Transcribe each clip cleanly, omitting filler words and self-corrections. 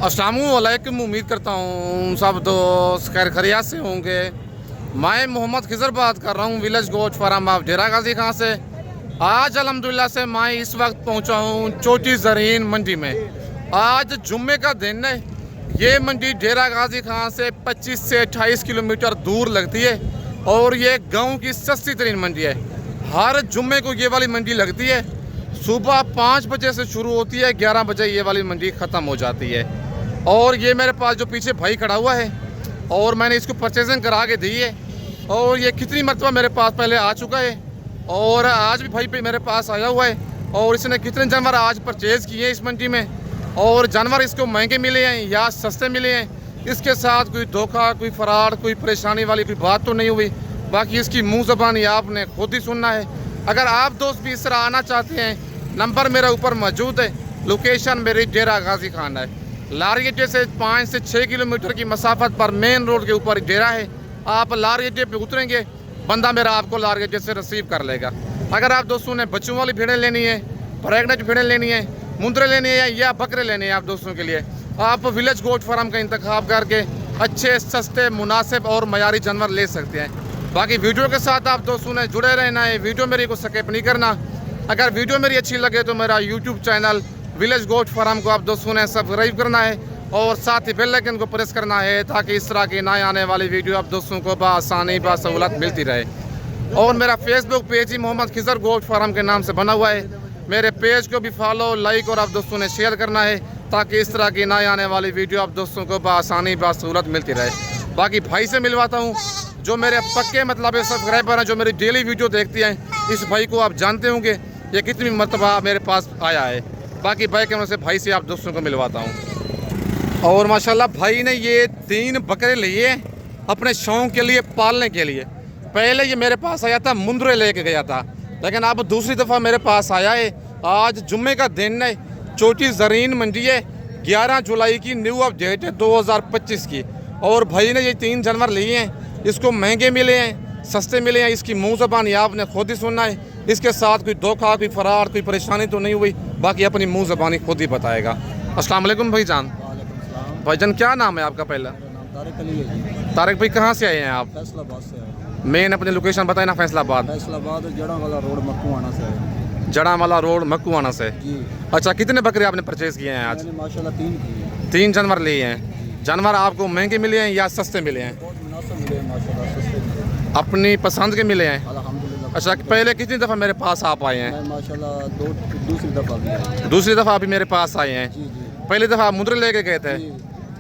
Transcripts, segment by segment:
अस्सलामुअलैकुम। उम्मीद करता हूँ सब दोस्त खैर खैरियत से होंगे। मैं मोहम्मद खिजर बात कर रहा हूँ विलेज गोट फार्म ऑफ डेरा गाजी खां से। आज अल्हम्दुलिल्लाह से मैं इस वक्त पहुँचा हूँ चोटी ज़रीन मंडी में। आज जुम्मे का दिन है। ये मंडी डेरा गाजी खां से 25 से 28 किलोमीटर दूर लगती है और ये गाँव की सस्ती तरीन मंडी है। हर जुम्मे को ये वाली मंडी लगती है। सुबह 5 बजे से शुरू होती है, 11 बजे ये वाली मंडी ख़त्म हो जाती है। और ये मेरे पास जो पीछे भाई खड़ा हुआ है और मैंने इसको परचेजिंग करा के दी है और ये कितनी मरतबा मेरे पास पहले आ चुका है और आज भी भाई पे मेरे पास आया हुआ है। और इसने कितने जानवर आज परचेज़ किए हैं इस मंडी में और जानवर इसको महंगे मिले हैं या सस्ते मिले हैं। इसके साथ कोई धोखा, कोई फराड, कोई परेशानी वाली कोई बात तो नहीं हुई। बाकी इसकी मुँह ज़बानी आपने खुद ही सुनना है। अगर आप दोस्त भी इस तरह आना चाहते हैं, नंबर मेरा ऊपर मौजूद है। लोकेशन मेरी डेरा गाजी खान है। लारी अड्डे से 5 से 6 किलोमीटर की मसाफत पर मेन रोड के ऊपर डेरा है। आप लारी अड्डे पे उतरेंगे, बंदा मेरा आपको लारी अड्डे से रिसीव कर लेगा। अगर आप दोस्तों ने बच्चों वाली भेड़ें लेनी है, प्रेगनेंट भेड़ें लेनी है, मुंदरे लेने हैं या बकरे लेने हैं, आप दोस्तों के लिए आप विलेज गोट फार्म का इंतखाब करके अच्छे, सस्ते, मुनासिब और मयारी जानवर ले सकते हैं। बाकी वीडियो के साथ आप दोस्तों ने जुड़े रहना है। वीडियो मेरी को स्किप नहीं करना। अगर वीडियो मेरी अच्छी लगे तो मेरा YouTube channel village goat farm को आप दोस्तों ने सब्सक्राइब करना है और साथ ही बेल आइकन को प्रेस करना है ताकि इस तरह की नए आने वाली वीडियो आप दोस्तों को बआसानी बासहूलत मिलती रहे। और मेरा फेसबुक पेज ही मोहम्मद खिजर गोट फार्म के नाम से बना हुआ है। मेरे पेज को भी फॉलो, लाइक और आप दोस्तों ने शेयर करना है ताकि इस तरह की नए आने वाली वीडियो आप दोस्तों को बआसानी बासहूलत मिलती रहे। बाकी भाई से मिलवाता हूँ जो मेरे पक्के मतलब सब्सक्राइबर हैं, जो मेरी डेली वीडियो देखते हैं। इस भाई को आप जानते होंगे ये कितनी मरतबा मेरे पास आया है। बाकी भाई के से भाई से आप दोस्तों को मिलवाता हूँ। और माशाल्लाह भाई ने ये 3 बकरे लिए अपने शौक़ के लिए, पालने के लिए। पहले ये मेरे पास आया था, मुंदरे लेके गया था, लेकिन अब दूसरी दफ़ा मेरे पास आया है। आज जुम्मे का दिन है, चोटी ज़रीन मंडी है, 11 जुलाई की न्यू अपडेट है 2025 की। और भाई ने ये 3 जानवर लिए हैं। इसको महंगे मिले हैं, सस्ते मिले हैं। इसकी मुँह ज़बानी आपने खुद ही सुनना है। इसके साथ कोई धोखा, कोई फरार, कोई परेशानी तो नहीं हुई। बाकी अपनी मुँह ज़बानी खुद ही बताएगा। अस्सलाम वालेकुम भाईजान। भाईजान क्या नाम है आपका? पहला तारिक अली है जी। तारिक भाई कहाँ से आए हैं आप? फैसलाबाद से आए। मेन अपनी लोकेशन बताए ना। फैसलाबाद जड़ावाला रोड मक्कूआना से आए। जड़ावाला रोड मक्कूआना से जी। अच्छा, कितने बकरे आपने परचेज़ किए हैं आज? माशाल्लाह 3 किए। 3 जानवर लिए हैं। जानवर आपको महंगे मिले हैं या सस्ते मिले हैं? बहुत मुनासिब मिले माशाल्लाह, सस्ते मिले, अपनी पसंद के मिले हैं। अल्हम्दुलिल्लाह। अच्छा, पहले कितनी दफ़ा मेरे पास आप आए हैं? मैं माशाल्लाह दूसरी दफ़ा भी। दूसरी दफ़ा अभी मेरे पास आए हैं। जी जी। पहली दफ़ा आप मुंदरे लेके गए थे।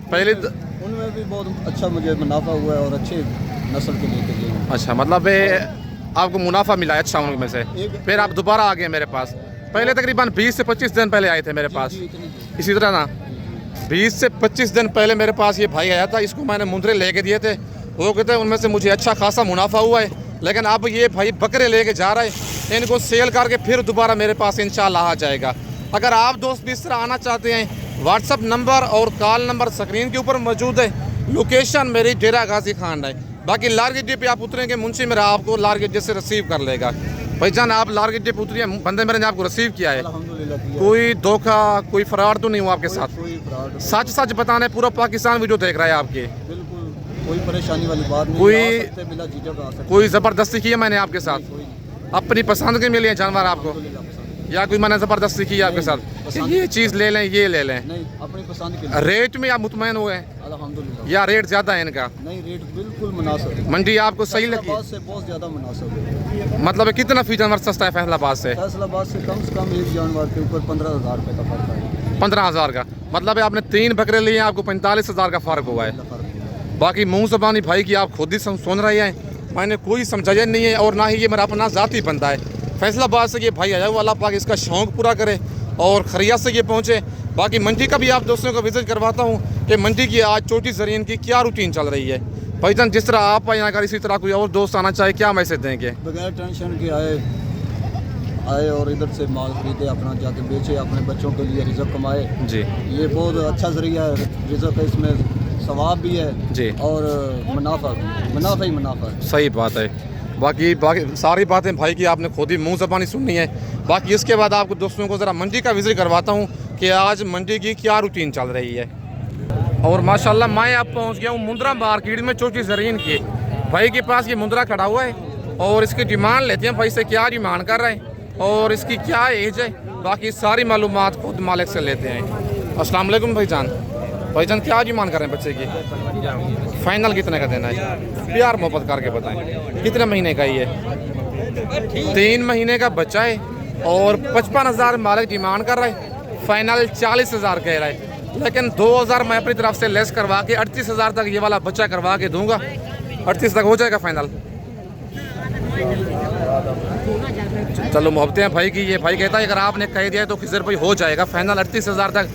पहले उनमें भी बहुत अच्छा मुझे मुनाफा हुआ है और अच्छे नस्ल के लेके गए। अच्छा, मतलब आपको मुनाफा मिला है अच्छा उनमें से। फिर आप दोबारा आ गए मेरे पास। पहले तकरीबन 20 से 25 दिन पहले आए थे मेरे पास। इसी तरह ना 20 से 25 दिन पहले मेरे पास ये भाई आया था। इसको मैंने मुंदरे लेके दिए थे। वो कहते हैं उनमें से मुझे अच्छा खासा मुनाफा हुआ है। लेकिन अब ये भाई बकरे लेके जा रहा है, इनको सेल करके फिर दोबारा मेरे पास इंशाल्लाह आ जाएगा। अगर आप दोस्त भी इस तरह आना चाहते हैं, व्हाट्सअप नंबर और कॉल नंबर स्क्रीन के ऊपर मौजूद है। लोकेशन मेरी डेरा गाजी खान है। बाकी लारगड्डे पे आप उतरेंगे, मुंशी मेरा आपको लारगड्डे से रिसीव कर लेगा। भाईजान आप लारगड्डे पे उतरिए, बंदे मेरे ने आपको रिसीव किया है। कोई धोखा, कोई फराड तो नहीं हुआ आपके साथ? सच सच बताना है। पूरा पाकिस्तान वीडियो देख रहा है आपके। कोई परेशानी वाली बात नहीं। कोई ज़बरदस्ती की है मैंने आपके साथ? अपनी पसंद के मिले हैं जानवर आपको या कोई मैंने ज़बरदस्ती की है आपके साथ? ये चीज़ ले लें, ये ले लें? नहीं, अपनी पसंद के। रेट में आप मुतमैन हुए हैं अल्हम्दुलिल्लाह? या रेट ज़्यादा है इनका? नहीं, रेट बिल्कुल मुनासिब है। मंडी आपको सही लगी? से बहुत ज़्यादा मुनासिब है। मतलब कितना फी जानवर सस्ता है फैसलाबाद से? फैसलाबाद से कम एक जानवर के ऊपर 15,000 रुपये का फ़र्क है। 15,000 का मतलब है आपने 3 बकरे लिए हैं, आपको 45,000 का फ़र्क हुआ है। बाकी मुँह ज़बानी भाई की आप खुद ही सुन रहे हैं। मैंने कोई समझाया नहीं है और ना ही ये मेरा अपना ज़ाती बंदा है। फैसलाबाद से ये भाई आया हुआ, अल्लाह पाक इसका शौक़ पूरा करे और खैरियत से ये पहुँचे। बाकी मंडी का भी आप दोस्तों को विज़िट करवाता हूँ कि मंडी की आज चोटी ज़रीन की क्या रूटीन चल रही है। भाईजान जिस तरह आप आए, अगर इसी तरह कोई और दोस्त आना चाहे, क्या मैसेज देंगे? बगैर टेंशन के आए और इधर से माल खरीदे, अपना जाके बेचे, अपने बच्चों के लिए रिज़्क़ कमाए। जी, ये बहुत अच्छा ज़रिया है रिज़्क़ है। इसमें सवाब भी है जी और मुनाफा ही मुनाफा है। सही बात है। बाकी सारी बातें भाई की आपने खुद ही मुँह ज़बानी सुननी है। बाकी इसके बाद आपको दोस्तों को ज़रा मंडी का विज़िट करवाता हूँ कि आज मंडी की क्या रूटीन चल रही है। और माशाल्लाह मैं अब पहुंच गया हूँ मुंद्रा मार्केट में चोटी ज़रीन की। भाई के पास ये मुंद्रा खड़ा हुआ है और इसकी डिमांड लेते हैं भाई से, क्या डिमांड कर रहे हैं और इसकी क्या एज है, बाकी सारी मालूमात खुद मालिक से लेते हैं। अस्सलाम वालेकुम भाईजान। भाईजान क्या डिमांड कर रहे हैं बच्चे की? फाइनल कितने का देना है? प्यार मोहब्बत करके बताएं। कितने महीने का ये? 3 महीने का बच्चा है और 55,000 मालिक डिमांड कर रहा है। फाइनल 40,000 कह रहा है, लेकिन 2,000 मैं अपनी तरफ से लेस करवा के 38,000 तक ये वाला बच्चा करवा के दूंगा। 38 तक हो जाएगा फाइनल। चलो मोहब्बतें हैं भाई की। ये भाई कहता है अगर आपने कह दिया तो खिजर भाई हो जाएगा फाइनल 38,000 तक।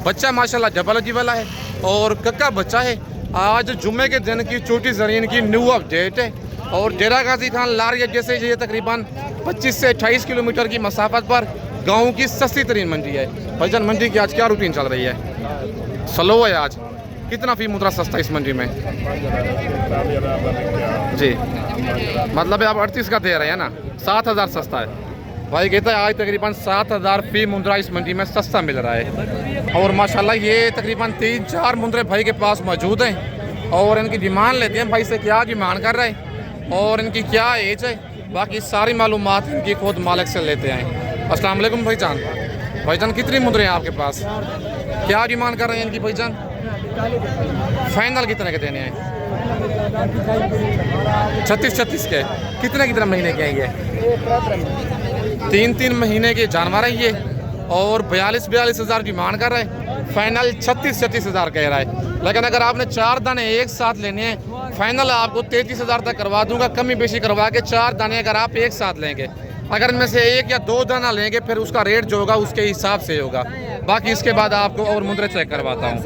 बच्चा माशाल्लाह जबल जी वाला है और कक्का बच्चा है। आज जुम्मे के दिन की चोटी ज़रीन की न्यू अपडेट है और डेरा गाजी खान लारिया जैसे ये तकरीबन 25 से 28 किलोमीटर की मसाफत पर गाँव की सस्ती तरीन मंडी है। भाईजान मंडी की आज क्या रूटीन चल रही है? स्लो है आज। कितना फी मुद्रा सस्ता इस मंडी में जी? मतलब आप 38 का दे रहे हैं ना, 7,000 सस्ता है। भाई कहता है आज तकरीबन 7,000 फी मुंद्रा इस मंडी में सस्ता मिल रहा है। और माशाल्लाह ये तकरीबन 3-4 मुंद्रे भाई के पास मौजूद हैं और इनकी डिमांड लेते हैं भाई से, क्या डिमांड कर रहे हैं और इनकी क्या एज है, बाकी सारी मालूमात इनकी खुद मालिक से लेते हैं। अस्सलाम वालेकुम भाईजान। भाईजान कितनी मुंद्रे हैं आपके पास? क्या डिमांड कर रहे हैं इनकी भाईजान? फाइनल कितने के देने हैं? 36 के। कितने महीने के हैं ये? 3 महीने के जानवर हैं ये और 42,000 डिमांड कर रहे हैं। फाइनल 36,000 कह रहा है, लेकिन अगर आपने 4 दाने एक साथ लेने हैं फाइनल आपको 33,000 तक करवा दूंगा, कमी बेशी करवा के। 4 दाने अगर आप एक साथ लेंगे, अगर इनमें से 1 या 2 दाना लेंगे फिर उसका रेट जो होगा उसके हिसाब से होगा। बाकी इसके बाद आपको और मुंद्रे चेक करवाता हूँ।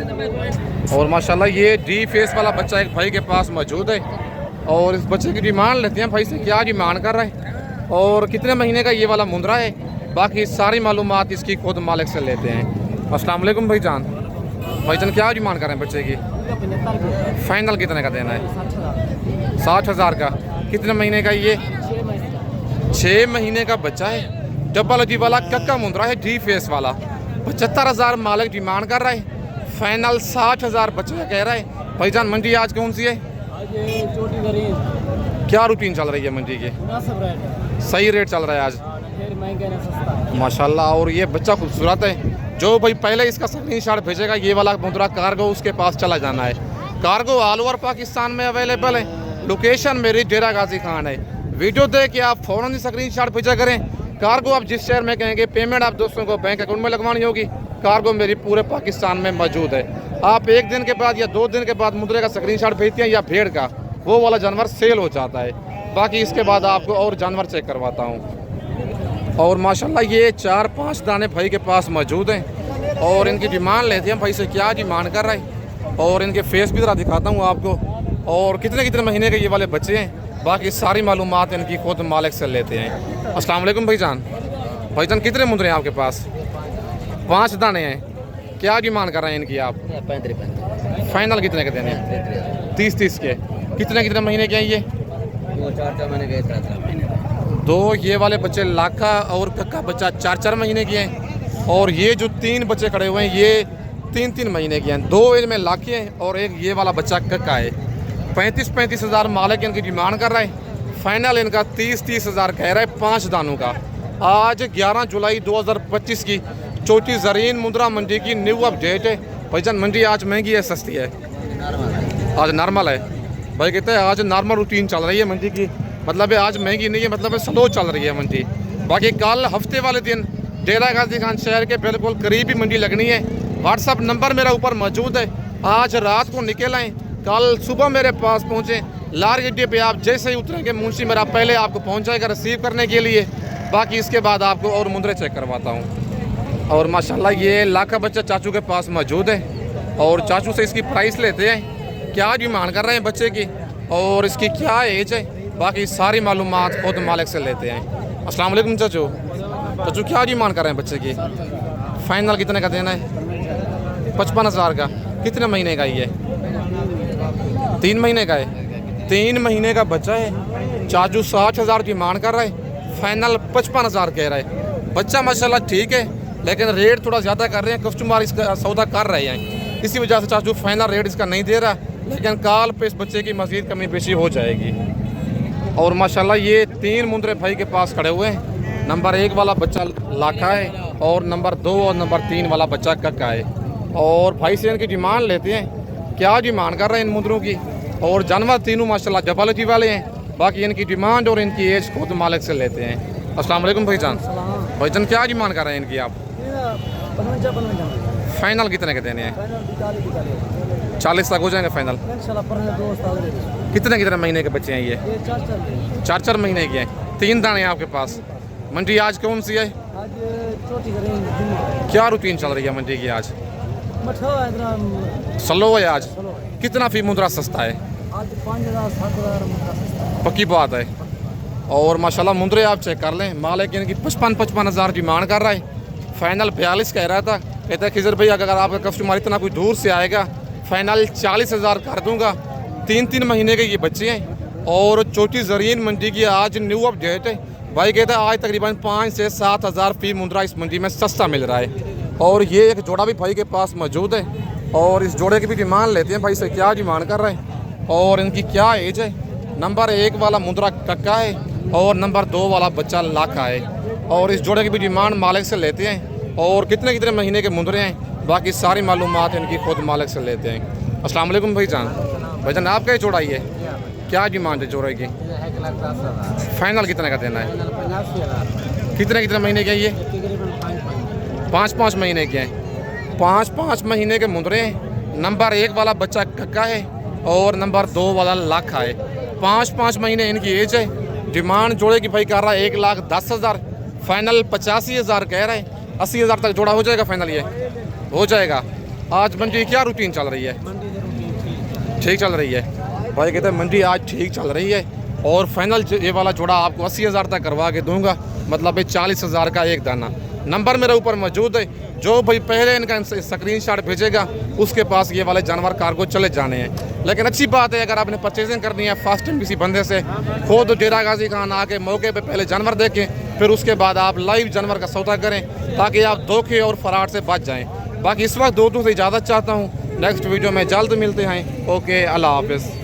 और माशाल्लाह ये डी फेस वाला बच्चा एक भाई के पास मौजूद है और इस बच्चे की डिमांड लेते हैं भाई से, क्या डिमांड कर रहा है और कितने महीने का ये वाला मुंद्रा है, बाकी सारी मालूमात इसकी खुद मालिक से लेते हैं। अस्सलाम वालेकुम भाईजान। भाईजान क्या डिमांड कर रहे हैं बच्चे की? फाइनल कितने का देना है? 60,000 का। कितने महीने का ये? 6 महीने का बच्चा है। डबल जी वाला कक्का मुंद्रा है, डी फेस वाला। 75,000 मालिक डिमांड कर रहा है। फाइनल 60,000 बच्चा कह रहा है। भाईजान मंडी आज कौन सी है? क्या रूटीन चल रही है मंडी की? सही रेट चल रहा है आज माशाल्लाह। और ये बच्चा खूबसूरत है। जो भाई पहले इसका स्क्रीनशॉट भेजेगा ये वाला मुद्रा कार्गो उसके पास चला जाना है। कार्गो ऑल ओवर पाकिस्तान में अवेलेबल है। लोकेशन मेरी डेरा गाजी खान है। वीडियो देख के आप फ़ौरन स्क्रीनशॉट भेजा करें। कार्गो आप जिस शहर में कहेंगे, पेमेंट आप दोस्तों को बैंक अकाउंट में लगवानी होगी। कार्गो मेरी पूरे पाकिस्तान में मौजूद है। आप 1 दिन के बाद या 2 दिन के बाद मुद्रे का स्क्रीनशॉट भेजते हैं या भेड़ का, वो वाला जानवर सेल हो जाता है। बाकी इसके बाद आपको और जानवर चेक करवाता हूँ। और माशाल्लाह ये 4-5 दाने भाई के पास मौजूद हैं और इनकी डिमांड लेते हैं भाई से, क्या डिमांड कर रहा है और इनके फेस भी ज़रा दिखाता हूँ आपको और कितने महीने के ये वाले बच्चे हैं। बाकी सारी मालूमात इनकी खुद मालिक से लेते हैं। अस्सलाम वालेकुम भाईजान। भाईजान कितने मुंद्रे हैं आपके पास? 5 दाने हैं। क्या डिमांड कर रहे हैं इनकी आप? 35। फाइनल कितने के देने हैं? 30 के। कितने महीने के हैं ये? 4 महीने के। 2 ये वाले बच्चे लाखा और कक्का बच्चा 4 महीने के हैं और ये जो 3 बच्चे खड़े हुए हैं ये 3 महीने के हैं। 2 इनमें लाखे हैं और एक ये वाला बच्चा कक्का है। 35,000 मालिक इनकी डिमांड कर रहा है। फाइनल इनका 30,000 कह रहा है 5 दानों का। आज 11 जुलाई 2025 की चोटी ज़रीन मुंद्रा मंडी की न्यू अपडेट है। भाईजान मंडी आज महंगी है सस्ती है? आज नॉर्मल है। भाई कहते हैं आज नॉर्मल रूटीन चल रही है मंडी की, मतलब है आज महंगी नहीं है, मतलब है स्लो चल रही है मंडी। बाकी कल हफ्ते वाले दिन डेरा गाजी खान शहर के बिल्कुल करीब ही मंडी लगनी है। व्हाट्सअप नंबर मेरा ऊपर मौजूद है। आज रात को निकल आएँ, कल सुबह मेरे पास पहुँचे। लार गड्डे पे आप जैसे ही उतरेंगे मुंशी मेरा पहले आपको पहुँच जाएगा रिसीव करने के लिए। बाकी इसके बाद आपको और मुंद्रे चेक करवाता हूँ। और माशाल्लाह ये लाखा बच्चा चाचू के पास मौजूद है और चाचू से इसकी प्राइस लेते हैं, क्या डिमांड कर रहे हैं बच्चे की और इसकी क्या एज है, बाकी सारी मालूमात खुद मालिक से लेते हैं। अस्सलाम वालेकुम चाचू। चाचू क्या डिमांड कर रहे हैं बच्चे की? फाइनल कितने का देना है? 55,000 का। कितने महीने का ये? 3 महीने का है। 3 महीने का बच्चा है। चाचू 60,000 डिमांड कर रहा है। फाइनल 55,000 कह रहा है। बच्चा माशाल्लाह ठीक है, लेकिन रेट थोड़ा ज़्यादा कर रहे हैं। कस्टमर इसका सौदा कर रहे हैं। इसी वजह से चाचू फाइनल रेट इसका नहीं दे रहा, लेकिन कॉल पे इस बच्चे की मज़ीद कमी पेशी हो जाएगी। और माशाल्लाह ये 3 मुंदरे भाई के पास खड़े हुए हैं। नंबर 1 वाला बच्चा लाखा है और नंबर 2 और नंबर 3 वाला बच्चा कक्का है। और भाई से इनकी डिमांड लेते हैं, क्या डिमांड कर रहे हैं इन मुंदरों की। और जानवर तीनों माशाल्लाह जबालती वाले हैं। बाकी इनकी डिमांड और इनकी एज खुद मालिक से लेते हैं। अस्सलाम वालेकुम भाईजान। भाईजान क्या डिमांड कर रहे हैं इनकी आप? फाइनल कितने के देने हैं? 40 तक हो जाएंगे फाइनल। कितने महीने के बच्चे हैं ये? 4 महीने के हैं। 3 दाने हैं आपके पास। मंडी आज कौन सी है? क्या रूटीन चल रही है मंडी की आज? स्लो है आज। कितना फी मुद्रा सस्ता है? 5,000-7,000 पक्की बात है। और माशाल्लाह मुंदरे आप चेक कर लें, मालिक इनकी 55 हज़ार डिमांड कर रहा है। फाइनल 42 कह रहा था। कहता है खिजर भाई अगर आपका कस्टमर इतना कोई दूर से आएगा फाइनल 40,000 कर दूंगा। 3 महीने के ये बच्चे हैं। और चोटी ज़रीन मंडी की आज न्यू अपडेट है। भाई कहता है आज तकरीबन 5 से 7 हज़ार फी मुंदरा इस मंडी में सस्ता मिल रहा है। और ये एक जोड़ा भी भाई के पास मौजूद है। और इस जोड़े की भी डिमांड लेते हैं भाई से, क्या डिमांड कर रहे हैं और इनकी क्या एज है। नंबर 1 वाला मुंदरा कक्का है और नंबर 2 वाला बच्चा लाखा है। और इस जोड़े की भी डिमांड मालिक से लेते हैं। और कितने महीने के मुंदरे हैं, बाकी सारी मालूमात इनकी खुद मालिक से लेते हैं। अस्सलाम वालेकुम भाईजान। भाईजान आपका ही जोड़ा ही है, क्या डिमांड है जोड़े की? 1,10,000। फाइनल कितने का देना है? 85,000। कितने महीने के हैं ये? तकरीबन 5 महीने के हैं। 5 महीने के मुंदरे हैं। नंबर 1 वाला बच्चा कक्का है और नंबर 2 वाला लाखा है। 5 महीने इनकी एज है। डिमांड जोड़े की भाई कर रहा है 1,10,000। फाइनल 85,000 कह रहे हैं। 80,000 तक जोड़ा हो जाएगा फाइनल, ये हो जाएगा। आज मंडी क्या रूटीन चल रही है? ठीक चल रही है। भाई कहते हैं मंडी आज ठीक चल रही है। और फाइनल ये वाला जोड़ा आपको 80,000 तक करवा के दूंगा, मतलब ये 40,000 का एक दाना। नंबर मेरे ऊपर मौजूद है, जो भाई पहले इनका स्क्रीनशॉट भेजेगा उसके पास ये वाले जानवर कार्गो चले जाने हैं। लेकिन अच्छी बात है, अगर आपने परचेजिंग करनी है फर्स्ट टाइम किसी बंदे से, खुद डेरा गाजी खान आके मौके पे पहले जानवर देखें, फिर उसके बाद आप लाइव जानवर का सौदा करें, ताकि आप धोखे और फराड से बच जाएँ। बाकी इस वक्त दोस्तों से इजाज़त चाहता हूँ। नेक्स्ट वीडियो में जल्द मिलते हैं। ओके, अल्लाह हाफिज़।